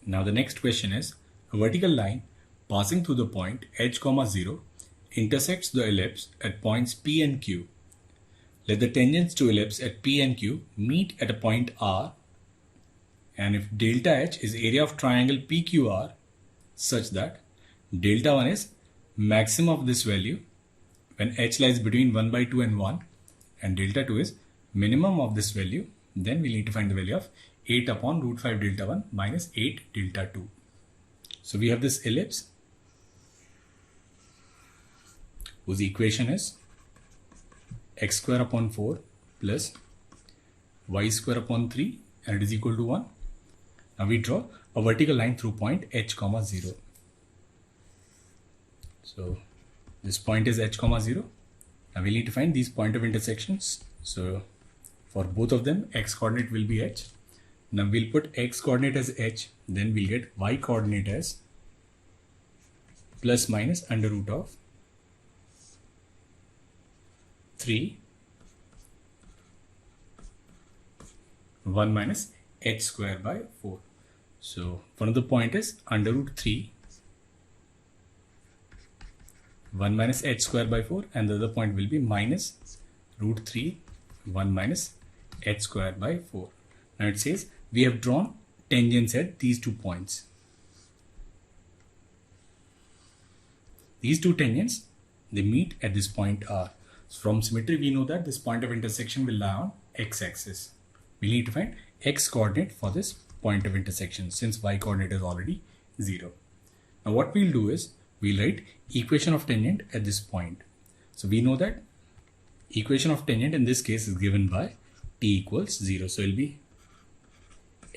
Now the next question is, a vertical line passing through the point h, 0 intersects the ellipse at points P and Q. Let the tangents to ellipse at P and Q meet at a point R, and if delta H is area of triangle PQR such that delta 1 is maximum of this value when H lies between 1 by 2 and 1 and delta 2 is minimum of this value, then we need to find the value of 8 upon root 5 delta 1 minus 8 delta 2. So we have this ellipse whose equation is x square upon 4 plus y square upon 3 and it is equal to 1. Now we draw a vertical line through point h, 0. So this point is h, 0. Now we need to find these point of intersections. So for both of them, x coordinate will be h. Now we'll put x coordinate as h, then we'll get y coordinate as plus minus under root of 3 1 minus h square by 4. So one of the point is under root 3 1 minus h square by 4 and the other point will be minus root 3 1 minus h square by 4. Now it says we have drawn tangents at these 2 points. These 2 tangents, they meet at this point R. So from symmetry we know that this point of intersection will lie on x-axis. We need to find x coordinate for this point of intersection since y coordinate is already 0. Now what we'll do is we'll write equation of tangent at this point. So we know that equation of tangent in this case is given by t equals 0. So it will be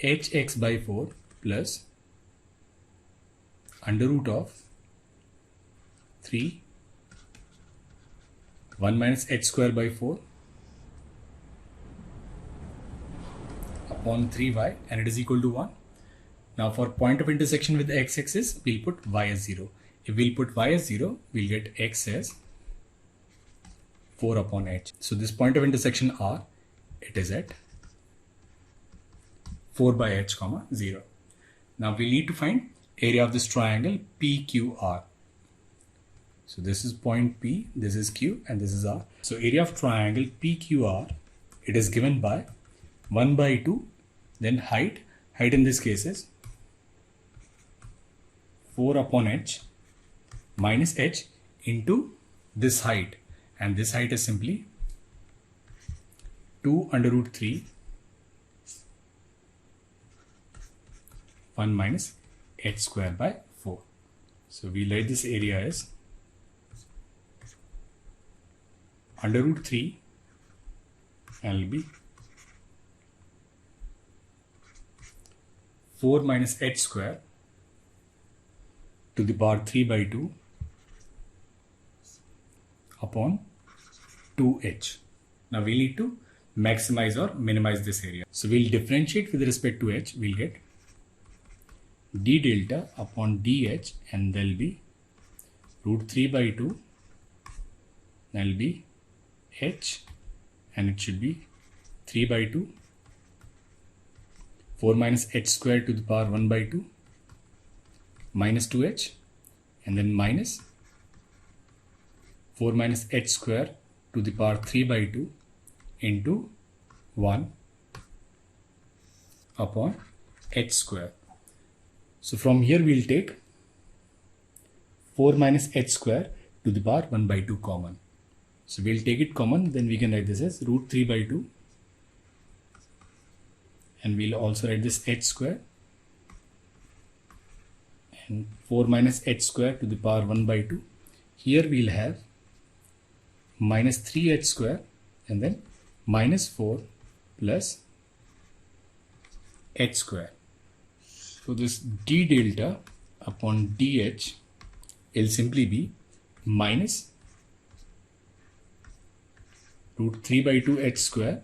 hx by 4 plus under root of 3 1 minus h square by 4 upon 3y and it is equal to 1. Now for point of intersection with the x-axis, we'll put y as 0. If we'll put y as 0, we'll get x as 4 upon h. So this point of intersection R, it is at 4 by h, 0. Now we need to find area of this triangle PQR. So this is point P, this is Q and this is R. So area of triangle PQR, it is given by 1 by 2, then height in this case is 4 upon h minus h into this height, and this height is simply 2 under root 3 1 minus h square by 4. So we write this area as under root 3 and will be 4 minus h square to the power 3 by 2 upon 2h. Now we need to maximize or minimize this area. So we'll differentiate with respect to h. We'll get d delta upon dh and there will be root 3 by 2. There will be h and it should be 3 by 2 4 minus h square to the power 1 by 2 minus 2h and then minus 4 minus h square to the power 3 by 2 into 1 upon h square. So from here we'll take 4 minus h square to the power 1 by 2 common. So we'll take it common, then we can write this as root 3 by 2 and we'll also write this h square and 4 minus h square to the power 1 by 2. Here we'll have minus 3h square and then minus 4 plus h square. So this d delta upon dh will simply be minus root 3 by 2 h square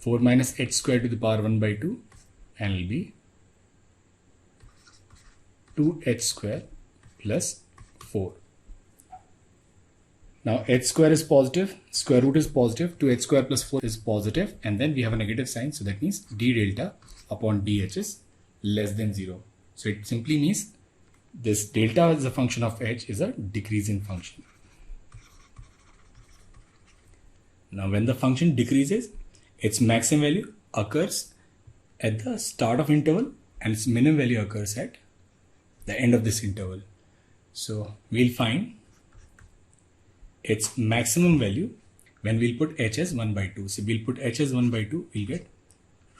4 minus h square to the power 1 by 2 and will be 2h square plus 4. Now h square is positive, square root is positive, 2h square plus 4 is positive, and then we have a negative sign, so that means d delta upon dh is less than 0. So it simply means this delta as a function of h is a decreasing function. Now when the function decreases, its maximum value occurs at the start of interval and its minimum value occurs at the end of this interval. So we'll find its maximum value when we'll put h as 1 by 2. So we'll put h as 1 by 2, we'll get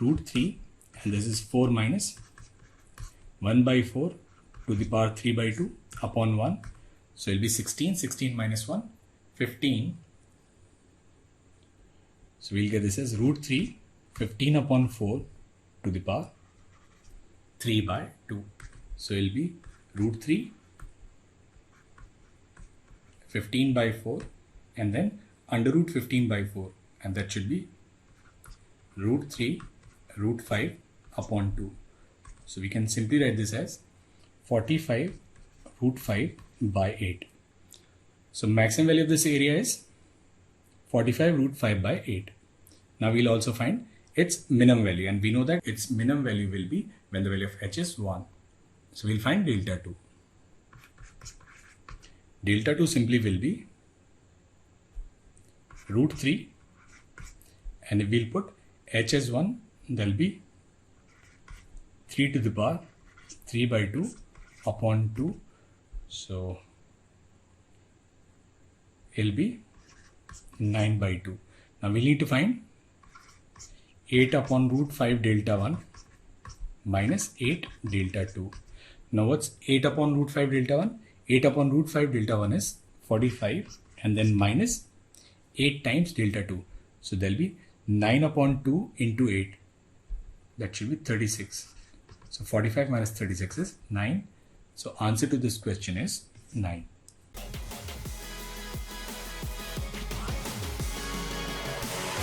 root 3, and this is 4 minus 1 by 4 to the power 3 by 2 upon 1. So it'll be 16, 16 minus 1, 15. So we'll get this as root 3, 15 upon 4 to the power 3 by 2. So it'll be root 3, 15 by 4, and then under root 15 by 4, and that should be root 3, root 5 upon 2. So we can simply write this as 45 root 5 by 8. So maximum value of this area is 45 root 5 by 8. Now we'll also find its minimum value, and we know that its minimum value will be when the value of h is 1. So we'll find delta 2. Delta 2 simply will be root 3, and if we'll put h as 1, there will be 3 to the power 3 by 2 upon 2. So it'll be 9 by 2. Now we need to find 8 upon root 5 delta 1 minus 8 delta 2. Now what's 8 upon root 5 delta 1? 8 upon root 5 delta 1 is 45, and then minus 8 times delta 2. So there'll be 9 upon 2 into 8. That should be 36. So 45 minus 36 is 9. So answer to this question is 9.